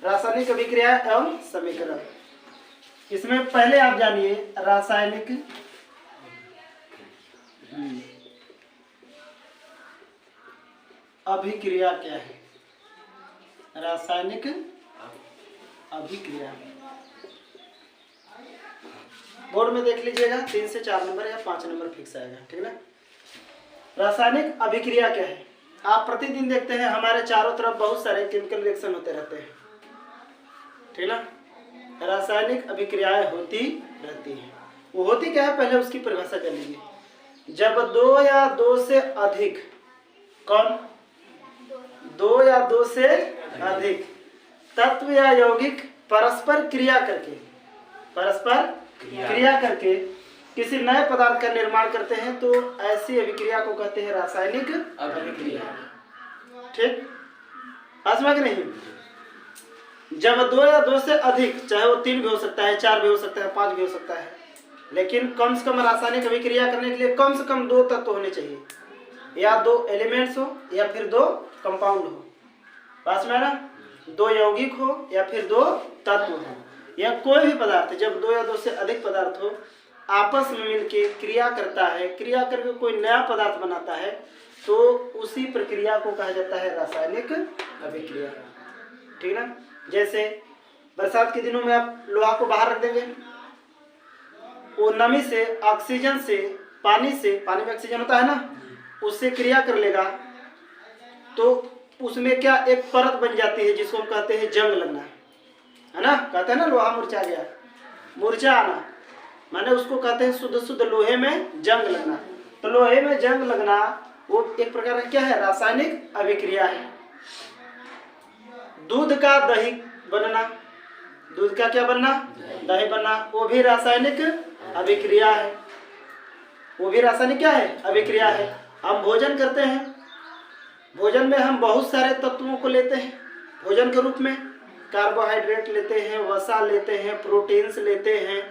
रासायनिक अभिक्रिया एवं समीकरण। इसमें पहले आप जानिए रासायनिक अभिक्रिया क्या है। रासायनिक अभिक्रिया बोर्ड में देख लीजिएगा, 3 से 4 नंबर या 5 नंबर फिक्स आएगा, ठीक है ना। रासायनिक अभिक्रिया क्या है। आप प्रतिदिन देखते हैं हमारे चारों तरफ बहुत सारे केमिकल रिएक्शन होते रहते हैं, ठीक ना। रासायनिक अभिक्रियाएं होती रहती हैं। वो होती क्या है, पहले उसकी परिभाषा कर लीजिए। जब 2 या 2 से अधिक, कौन 2 या 2 से अधिक तत्व या यौगिक परस्पर क्रिया करके किसी नए पदार्थ का निर्माण करते हैं तो ऐसी अभिक्रिया को कहते हैं रासायनिक अभिक्रिया। ठीक, समझ में नहीं। जब 2 या 2 से अधिक, चाहे वो 3 भी हो सकता है, 4 भी हो सकता है, 5 भी हो सकता है, लेकिन कम से कम रासायनिक अभिक्रिया करने के लिए कम से कम 2 तत्व होने चाहिए, या 2 एलिमेंट्स हो या फिर 2 कंपाउंड हो, पास में ना 2 यौगिक हो या फिर 2 तत्व हो, या कोई भी पदार्थ जब 2 या 2 से अधिक पदार्थ हो आपस में मिलके क्रिया करता है, क्रिया करके कोई नया पदार्थ बनाता है तो उसी प्रक्रिया को कहा जाता है रासायनिक अभिक्रिया, ठीक ना। जैसे बरसात के दिनों में आप लोहा को बाहर रख देंगे, वो नमी से, ऑक्सीजन से, पानी में ऑक्सीजन होता है ना, उससे क्रिया कर लेगा तो उसमें क्या एक परत बन जाती है जिसको हम कहते हैं जंग लगना, है ना। कहते हैं ना लोहा मुरझा गया, मुरझा आना, माने उसको कहते हैं शुद्ध लोहे में जंग लगना। तो लोहे में जंग लगना वो एक प्रकार का क्या है, रासायनिक अभिक्रिया है। दूध का दही बनना, दूध का क्या बनना, दही बनना, वो भी रासायनिक अभिक्रिया है, वो भी रासायनिक क्या है, अभिक्रिया है। हम भोजन करते हैं, भोजन में हम बहुत सारे तत्वों को लेते हैं भोजन के रूप में, कार्बोहाइड्रेट लेते हैं, वसा लेते हैं, प्रोटीन्स लेते हैं,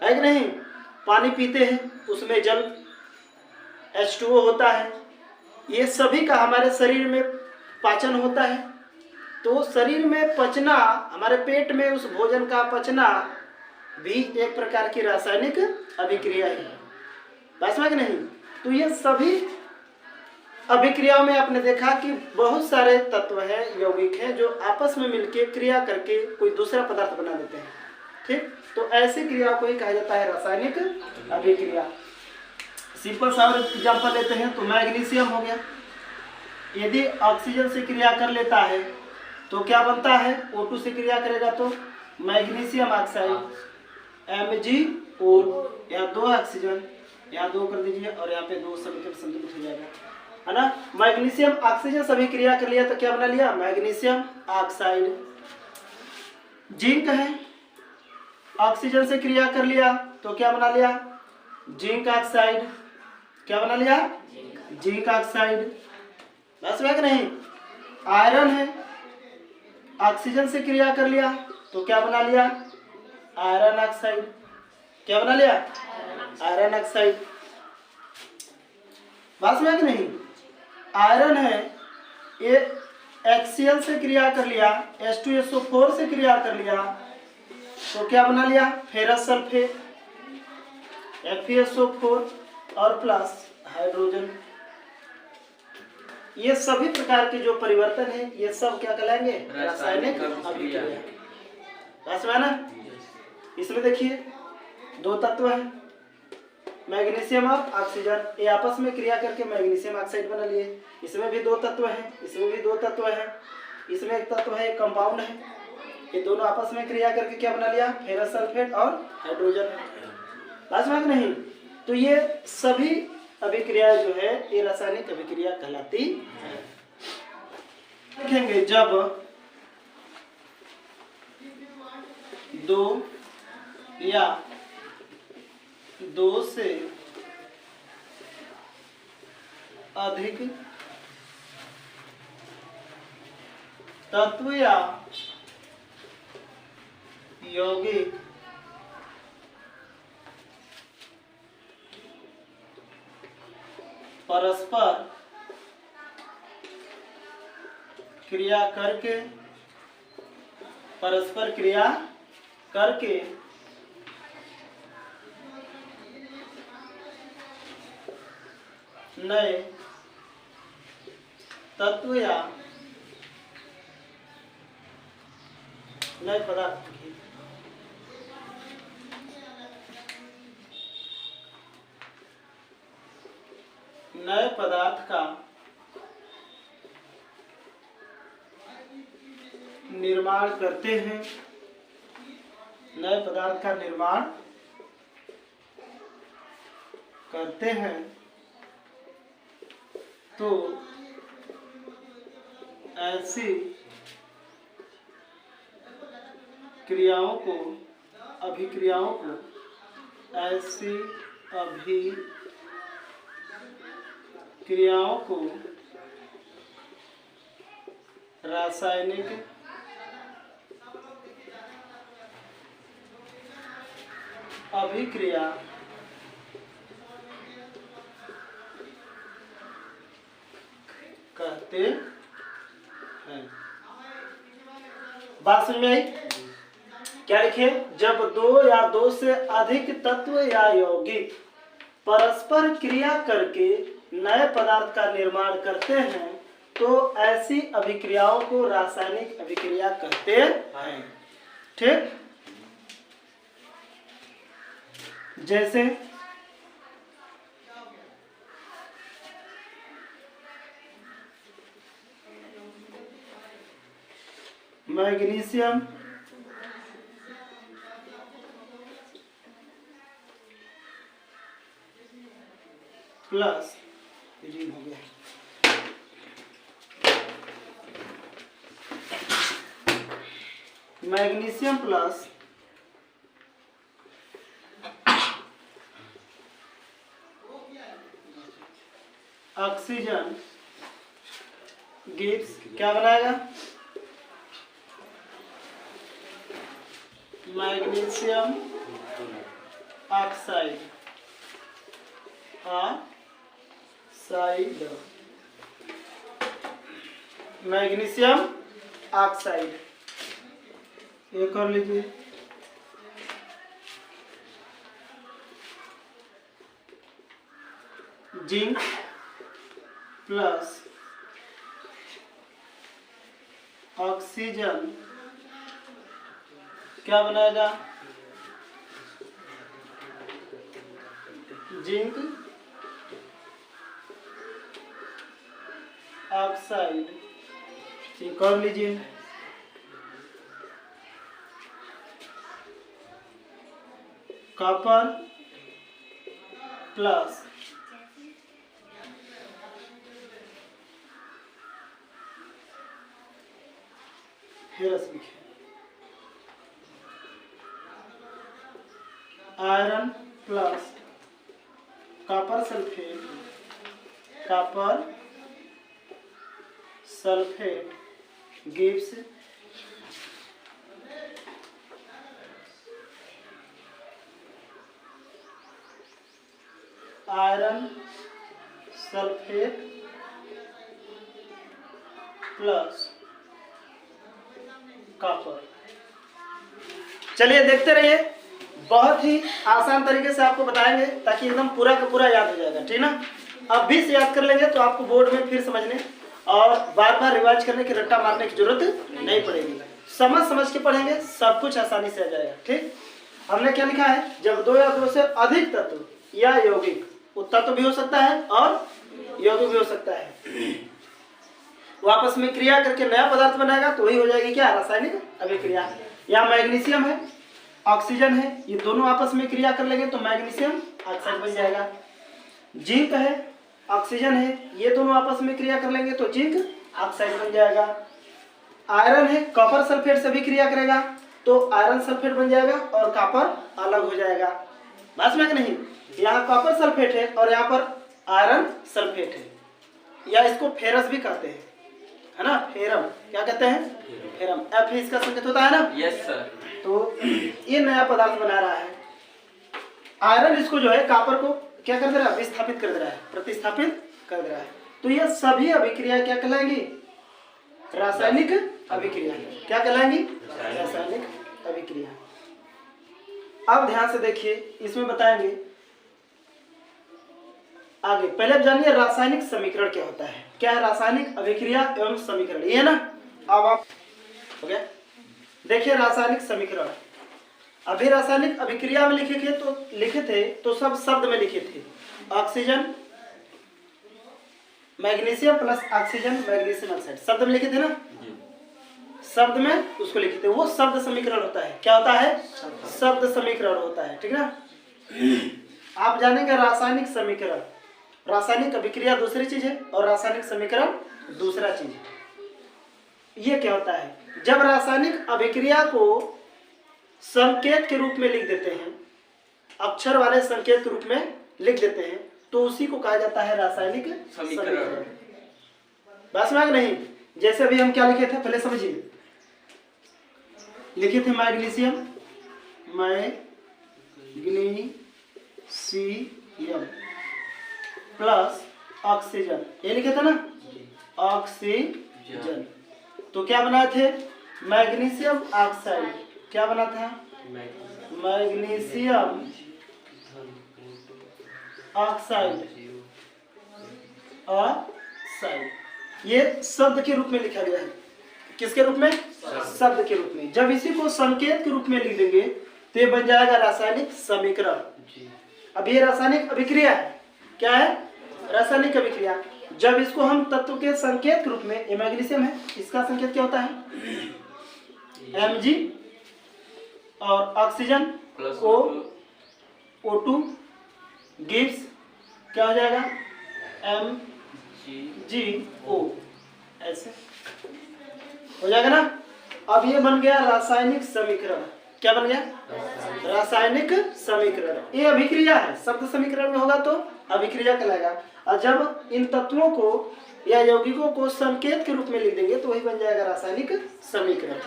है कि नहीं। पानी पीते हैं, उसमें जल H2O होता है। ये सभी का हमारे शरीर में पाचन होता है, तो शरीर में पचना, हमारे पेट में उस भोजन का पचना भी एक प्रकार की रासायनिक अभिक्रिया है, बस में कि नहीं। तो ये सभी अभिक्रियाओं में आपने देखा कि बहुत सारे तत्व हैं, यौगिक हैं, जो आपस में मिलकर क्रिया करके कोई दूसरा पदार्थ बना देते हैं, ठीक। तो ऐसी क्रिया को ही कहा जाता है रासायनिक अभिक्रिया। सिंपल सा एग्जाम्पल लेते हैं तो मैग्नीशियम हो गया, यदि ऑक्सीजन से क्रिया कर लेता है तो क्या बनता है, O2 से क्रिया करेगा तो मैग्नीशियम ऑक्साइड, MgO, यहाँ 2 ऑक्सीजन, यहाँ 2 कर दीजिए और यहाँ पे 2 समीकरण संतुलित हो जाएगा, है ना। मैग्नीशियम ऑक्सीजन सभी क्रिया कर लिया तो क्या बना लिया, मैग्नीशियम ऑक्साइड। जिंक है, ऑक्सीजन से क्रिया कर लिया तो क्या बना लिया, जिंक ऑक्साइड। क्या बना लिया, जिंक ऑक्साइड, बस है कि नहीं। आयरन है, ऑक्सीजन से क्रिया कर लिया तो क्या बना लिया, आयरन ऑक्साइड। क्या बना लिया, आयरन ऑक्साइड, बस है कि नहीं। आयरन है, ये HCl से क्रिया कर लिया, H2SO4 से क्रिया कर लिया तो क्या बना लिया, फेरस सल्फेट, FeSO4 और प्लस हाइड्रोजन। ये सभी प्रकार के जो परिवर्तन है ये सब क्या कहलाएंगे, रासायनिक अभिक्रिया, बस है ना। इसमें देखिए 2 तत्व है, मैग्नीशियम और ऑक्सीजन, ये आपस में क्रिया करके मैग्नीशियम ऑक्साइड बना लिए। इसमें भी 2 तत्व हैं, इसमें भी 2 तत्व हैं, इसमें एक तत्व है, एक कंपाउंड है, ये दोनों आपस में क्रिया करके क्या बना लिया, फेरस सल्फेट और हाइड्रोजन, बस में नहीं। तो ये सभी अभिक्रियाएं जो है ये रासायनिक अभिक्रिया कहलाती है। देखेंगे जब 2 या 2 से अधिक तत्व या यौगिक परस्पर क्रिया करके परस्पर क्रिया करके नए तत्व या नए पदार्थ की नए पदार्थ का निर्माण करते हैं, नए पदार्थ का निर्माण करते हैं तो ऐसी क्रियाओं को, अभिक्रियाओं को, ऐसी अभिक्रियाओं को रासायनिक अभिक्रिया कहते हैं। बात समझ में आई? क्या लिखे? जब दो या दो से अधिक तत्व या यौगिक परस्पर क्रिया करके नए पदार्थ का निर्माण करते हैं तो ऐसी अभिक्रियाओं को रासायनिक अभिक्रिया कहते हैं। ठीक? जैसे मैग्नीशियम प्लस हो गया मैग्नीशियम प्लस ऑक्सीजन गिव्स क्या बनाएगा? Magnesium oxide magnesium oxide. ये कर लीजिए। जिंक प्लस ऑक्सीजन क्या बनाएगा? Zinc oxide. ठीक, कर लीजिए। कॉपर प्लस फेरस लिखे iron plus copper sulphate gives iron sulphate plus copper. चलिए देखते रहिए, बहुत ही आसान तरीके से आपको बताएंगे ताकि एकदम पूरा का पूरा याद हो जाएगा। ठीक ना? अब भी से याद कर लेंगे तो आपको बोर्ड में फिर समझने और बार बार रिवाइज करने की, रट्टा मारने की जरूरत नहीं पड़ेगी। समझ के पढ़ेंगे, सब कुछ आसानी से आ जाएगा। ठीक? हमने क्या लिखा है? जब दो या दो से अधिक तत्व या यौगिक, वो तत्व भी हो सकता है और यौगिक भी हो सकता है, वो आपस में क्रिया करके नया पदार्थ बनाएगा तो वही हो जाएगी क्या? रासायनिक अभिक्रिया। यहाँ मैग्नीशियम है, ऑक्सीजन है, ये दोनों आपस में क्रिया कर लेंगे तो मैग्नीशियम ऑक्साइड बन जाएगा। जिंक है, ऑक्सीजन है, ये दोनों आपस में क्रिया कर लेंगे तो जिंक ऑक्साइड बन जाएगा। आयरन है, कॉपर सल्फेट से भी क्रिया करेगा तो आयरन सल्फेट बन जाएगा और कॉपर अलग हो जाएगा। बस में कि नहीं? यहाँ कॉपर सल्फेट है और यहाँ पर आयरन सल्फेट है, या इसको फेरस भी कहते हैं, है ना? फेरम क्या कहते हैं? फेरम। एफ इसका संकेत होता है ना? Yes sir. तो ये नया पदार्थ बना रहा है। आयरन इसको जो है कॉपर को क्या कर दे रहा है? विस्थापित कर दे रहा है, प्रतिस्थापित कर दे रहा है। तो ये सभी अभिक्रिया क्या कहलाएंगी? रासायनिक अभिक्रिया। क्या कहलाएंगी? रासायनिक अभिक्रिया। अब ध्यान से देखिए, इसमें बताएंगे आगे। पहले आप जानिए रासायनिक समीकरण क्या होता है। क्या है रासायनिक अभिक्रिया एवं समीकरण, ये है ना। अब आप हो गया, देखिए रासायनिक समीकरण। अभी रासायनिक अभिक्रिया में लिखे थे तो सब शब्द में लिखे थे। Oxygen magnesium plus oxygen magnesium oxide शब्द में लिखे थे ना, शब्द में उसको लिखे थे। वो शब्द समीकरण होता है। क्या होता है? शब्द समीकरण होता है, ठीक ना। आप जानेंगे रासायनिक समीकरण, रासायनिक अभिक्रिया दूसरी चीज है और रासायनिक समीकरण दूसरा चीज है। ये क्या होता है? जब रासायनिक अभिक्रिया को संकेत के रूप में लिख देते हैं, अक्षर वाले संकेत के रूप में लिख देते हैं, तो उसी को कहा जाता है रासायनिक समीकरण। बस में नहीं, जैसे अभी हम क्या लिखे थे पहले समझिए। लिखे थे मैग्नीशियम प्लस ऑक्सीजन, ये लिखे थे ना, ऑक्सीजन। तो क्या बनाए थे? Magnesium oxide. क्या बना था? Magnesium oxide. ये शब्द के रूप में लिखा गया है। किसके रूप में? शब्द के रूप में। जब इसी को संकेत के रूप में लिख देंगे तो ये बन जाएगा रासायनिक समीकरण। अब ये रासायनिक अभिक्रिया है। क्या है? रासायनिक अभिक्रिया। जब इसको हम तत्व के संकेत के रूप में, ये मैग्नीशियम है, इसका संकेत क्या होता है? Mg, और ऑक्सीजन O2 गिव्स क्या हो जाएगा? MgO। ऐसे हो जाएगा ना। अब ये बन गया रासायनिक समीकरण। क्या बन गया? रासायनिक समीकरण। ये अभिक्रिया है, शब्द समीकरण में होगा तो अभिक्रिया कहलाएगा। और जब इन तत्वों को या यौगिकों को संकेत के रूप में लिख देंगे तो वही बन जाएगा रासायनिक समीकरण।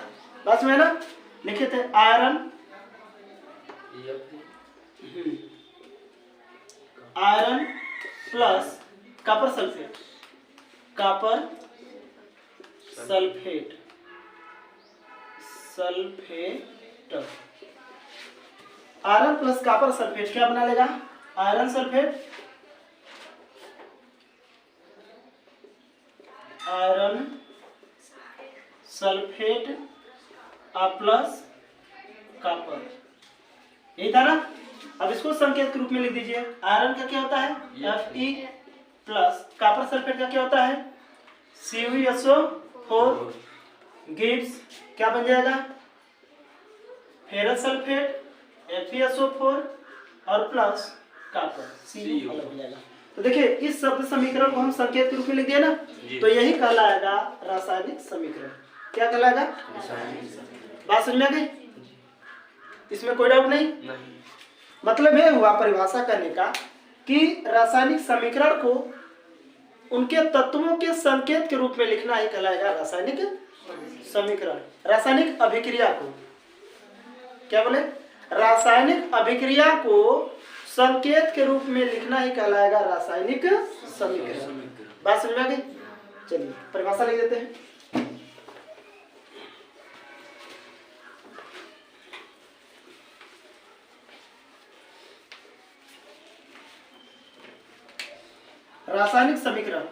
बस में ना। लिखे थे iron plus copper sulphate. Iron plus copper sulphate क्या बना लेगा? Iron sulphate, plus copper. यही था ना। अब इसको संकेत के रूप में लिख दीजिए। आयरन का क्या होता है? Fe प्लस कॉपर सल्फेट का क्या होता है? CuSO4 गिव्स क्या बन जाएगा? फेरस सल्फेट FeSO4 और प्लस कॉपर Cu अलग हो जाएगा। तो देखिए इस शब्द समीकरण को हम संकेत के रूप में लिख दिया ना, तो यही कहलाएगा रासायनिक समीकरण। क्या कहलाएगा? बात समझ में आ गई? इसमें कोई डाउट नहीं? मतलब ये हुआ परिभाषा करने का कि रासायनिक समीकरण को उनके तत्वों के संकेत के रूप में लिखना ही कहलाएगा रासायनिक समीकरण। रासायनिक अभिक्रिया को क्या बोले? रासायनिक अभिक्रिया को संकेत के रूप में लिखना ही कहलाएगा रासायनिक समीकरण। बात समझ में आ गई? चलिए परिभाषा लिख देते हैं। रासायनिक समीकरण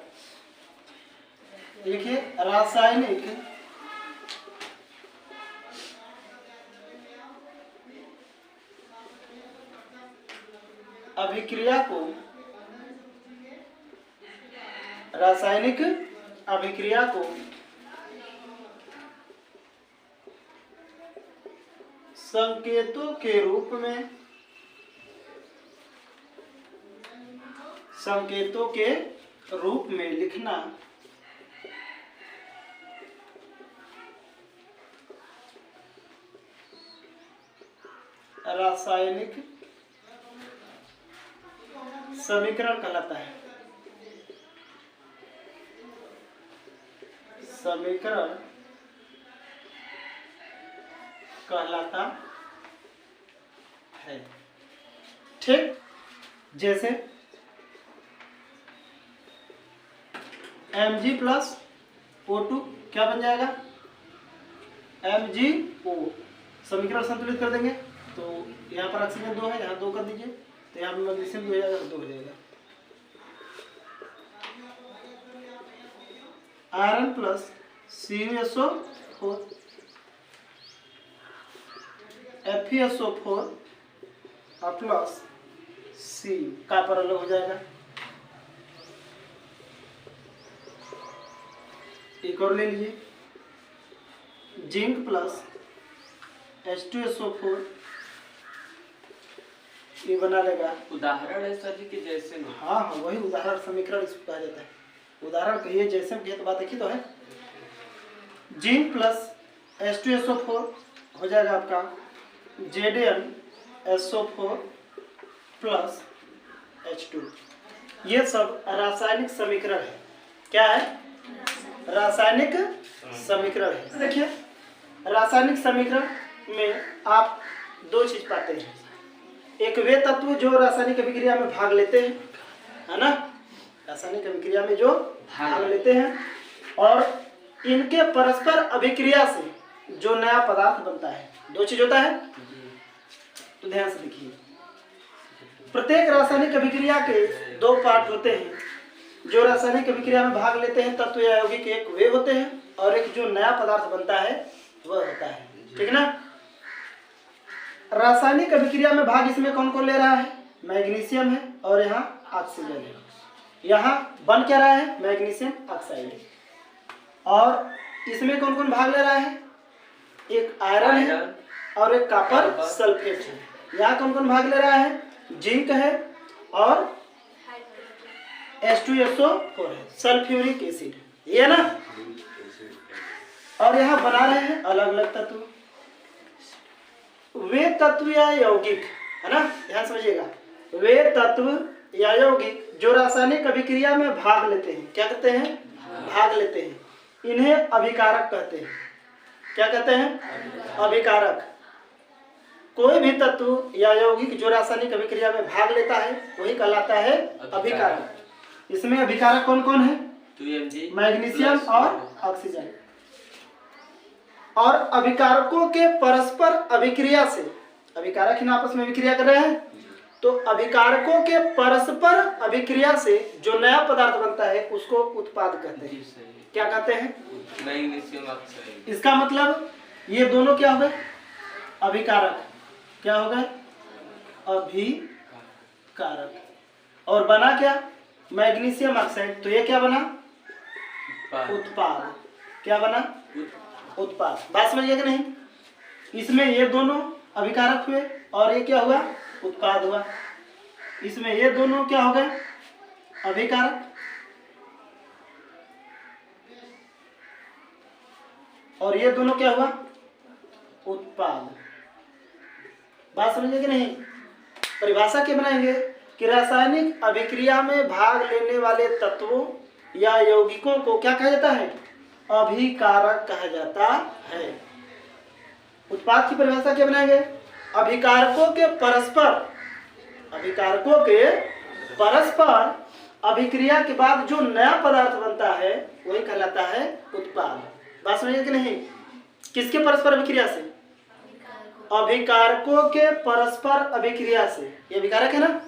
लिखिए। रासायनिक अभिक्रिया को संकेतों के रूप में लिखना रासायनिक समीकरण कहलाता है। समीकरण कहलाता है। ठीक, जैसे Mg प्लस O2 क्या बन जाएगा? MgO समीकरण संतुलित कर देंगे तो यहाँ पर ऑक्सीजन 2 है, यहाँ 2 कर दीजिए तो यहाँ पर मैग्नीशियम 2 हो जाएगा, 2 हो जाएगा। आयरन प्लस CuSO4 FeSO4 और प्लस C कॉपर अलग हो जाएगा। एक और ले लीजिए, जिंक प्लस H2SO4 ये बना लेगा। उदाहरण है सर जी कि जैसे में? हाँ हाँ वही उदाहरण समीकरण इसको कहा जाता है। उदाहरण कहिए जैसे में तो बात एक ही तो है। जिंक प्लस H2SO4 हो जाएगा आपका ZnSO4 प्लस H2। ये सब रासायनिक समीकरण है। क्या है? रासायनिक समीकरण है। देखिए रासायनिक समीकरण में आप दो चीज पाते हैं, एक वे तत्व जो रासायनिक अभिक्रिया में भाग लेते हैं, है ना, रासायनिक अभिक्रिया में जो भाग लेते हैं, और इनके परस्पर अभिक्रिया से जो नया पदार्थ बनता है। दो चीज होता है तो ध्यान से देखिए। प्रत्येक रासायनिक अभिक्रिया के दो पार्ट होते हैं। जो रासायनिक अभिक्रिया में भाग लेते हैं तत्व या यौगिक, एक वे होते हैं और एक जो नया पदार्थ बनता है वह होता है। ठीक ना? रासायनिक अभिक्रिया में भाग इसमें कौन कौन ले रहा है? मैग्नीशियम है और यहाँ ऑक्सीजन है। यहाँ बन क्या रहा है? Magnesium oxide. और इसमें कौन कौन भाग ले रहा है? एक आयरन है और एक कॉपर सल्फेट है। यहाँ कौन कौन भाग ले रहा है? जिंक है और H2SO4 है, सल्फ्यूरिक एसिड, ये है ना। और यहाँ बना रहे हैं अलग अलग तत्व। वे तत्व या यौगिक, है ना, ध्यान समझिएगा। वे तत्व या यौगिक जो रासायनिक अभिक्रिया में भाग लेते हैं, क्या कहते हैं? भाग लेते हैं। इन्हें अभिकारक कहते हैं। क्या कहते हैं? अभिकारक। कोई भी तत्व या यौगिक जो रासायनिक अभिक्रिया में भाग लेता है वही कहलाता है अभिकारक। इसमें अभिकारक कौन कौन है? मैग्नीशियम और ऑक्सीजन। और अभिकारकों के परस्पर अभिक्रिया से, अभिकारक ही आपस में अभिक्रिया कर रहे हैं, तो अभिकारकों के परस्पर अभिक्रिया से जो नया पदार्थ बनता है उसको उत्पाद कहते हैं। क्या कहते हैं? Magnesium oxide. इसका मतलब ये दोनों क्या हो गए? अभिकारक। क्या हो गए? अभिकारक। और बना क्या? Magnesium oxide. तो ये क्या बना? उत्पाद। क्या बना? उत्पाद। बात समझिए कि नहीं? इसमें ये दोनों अभिकारक हुए और ये क्या हुआ? उत्पाद हुआ। इसमें ये दोनों क्या हो गए? अभिकारक। और ये दोनों क्या हुआ? उत्पाद। बात समझिए कि नहीं? परिभाषा क्या बनाएंगे कि रासायनिक अभिक्रिया में भाग लेने वाले तत्वों या यौगिकों को क्या कहा जाता है? अभिकारक कहा जाता है। उत्पाद की परिभाषा क्या बनाएंगे? अभिकारकों के परस्पर अभिक्रिया के बाद जो नया पदार्थ बनता है वही कहलाता है उत्पाद। बात समझिए कि नहीं? किसके परस्पर अभिक्रिया से? अभिकारकों के परस्पर अभिक्रिया से। ये अभिकारक है ना,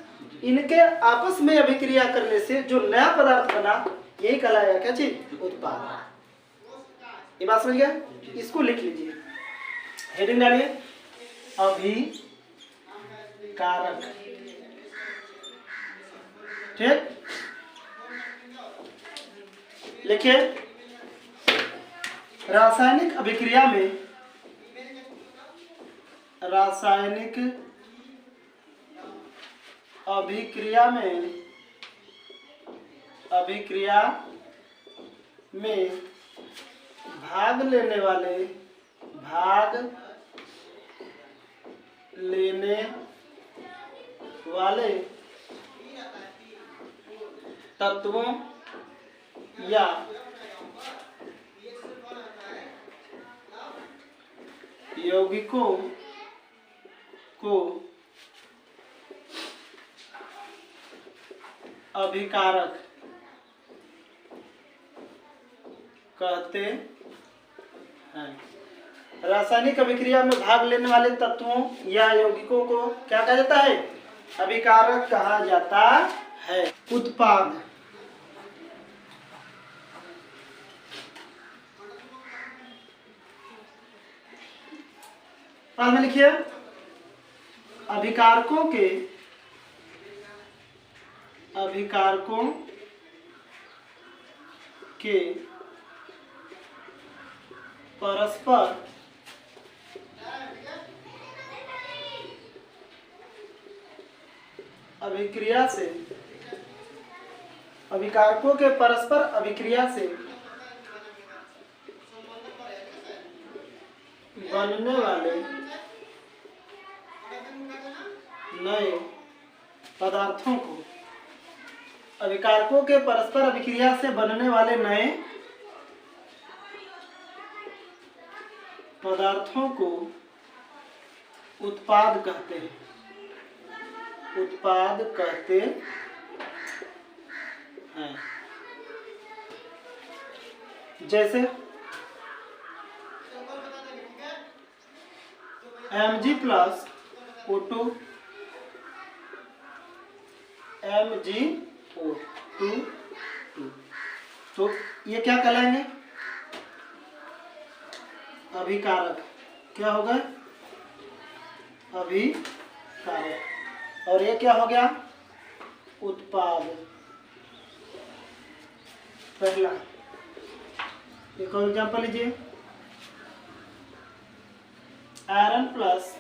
इनके आपस में अभिक्रिया करने से जो नया पदार्थ बना यही कहलाया क्या चीज? उत्पाद। ये बात समझ गया? इसको लिख लीजिए, हेडिंग डालिए अभिकारक। ठीक, लिखिए रासायनिक अभिक्रिया में भाग लेने वाले तत्वों या यौगिकों को अभिकारक कहते हैं। रासायनिक अभिक्रिया में भाग लेने वाले तत्वों या यौगिकों को क्या कहा जाता है? अभिकारक कहा जाता है। उत्पाद, बाद में लिखिए अभिकारकों के परस्पर अभिक्रिया से, अभिकारकों के परस्पर अभिक्रिया से बनने वाले नए पदार्थों को, अभिकारकों के परस्पर अभिक्रिया से बनने वाले नए पदार्थों को उत्पाद कहते हैं। उत्पाद कहते हैं। जैसे Mg+O2 MgO2, तो ये क्या कहलाएंगे? अभिकारक। क्या होगा? अभिकारक। और ये क्या हो गया? उत्पाद। पहला एक और एग्जाम्पल लीजिए, iron plus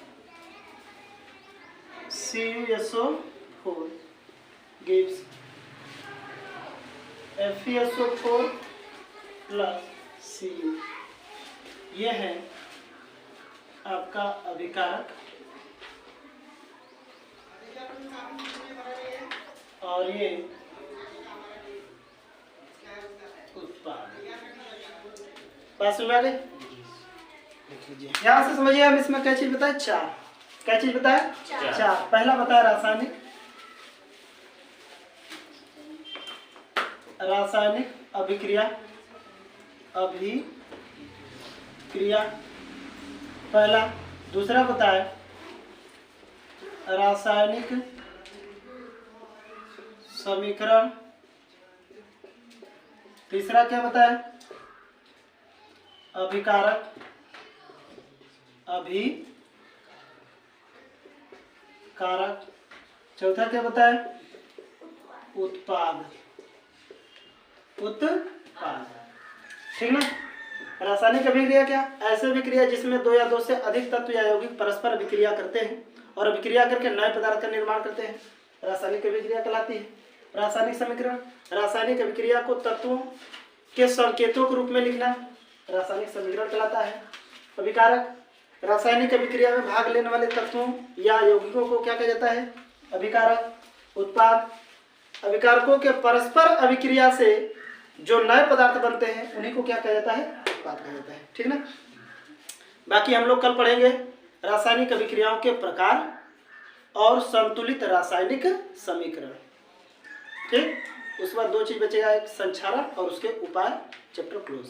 CuSO4 gives FeSO4 plus Cu। ये है आपका अभिकारक और ये उत्पाद। बात समझ आ गई? यहाँ से समझिए, हम इसमें क्या चीज बताए? चार। क्या चीज बताए? चार। पहला बताया रासायनिक अभिक्रिया, पहला। दूसरा बताया रासायनिक समीकरण। तीसरा क्या बताया? अभिकारक, चौथा क्या बताया? उत्पाद। ठीक ना? रासायनिक अभिक्रिया क्या? ऐसे अभिक्रिया जिसमें दो या दो से अधिक तत्व या यौगिक परस्पर अभिक्रिया करते हैं और अभिक्रिया करके नए पदार्थ का निर्माण करते हैं, रासायनिक अभिक्रिया कहलाती है। रासायनिक समीकरण, रासायनिक अभिक्रिया को तत्वों के संकेतों के रूप में लिखना, रासायनिक समीकरण कहलाता है। अभिकारक, रासायनिक अभिक्रिया में भाग लेने वाले तत्वों या यौगिकों को क्या कहा जाता है? अभिकारक। उत्पाद, अभिकारकों के परस्पर अभिक्रिया से जो नए पदार्थ बनते हैं उन्हीं को क्या कहा जाता है? उत्पाद कहा जाता है। ठीक ना? बाकी हम लोग कल पढ़ेंगे रासायनिक अभिक्रियाओं के प्रकार और संतुलित रासायनिक समीकरण। ठीक, उस बाद दो चीज बचेगा, एक संक्षारण और उसके उपाय। Chapter close.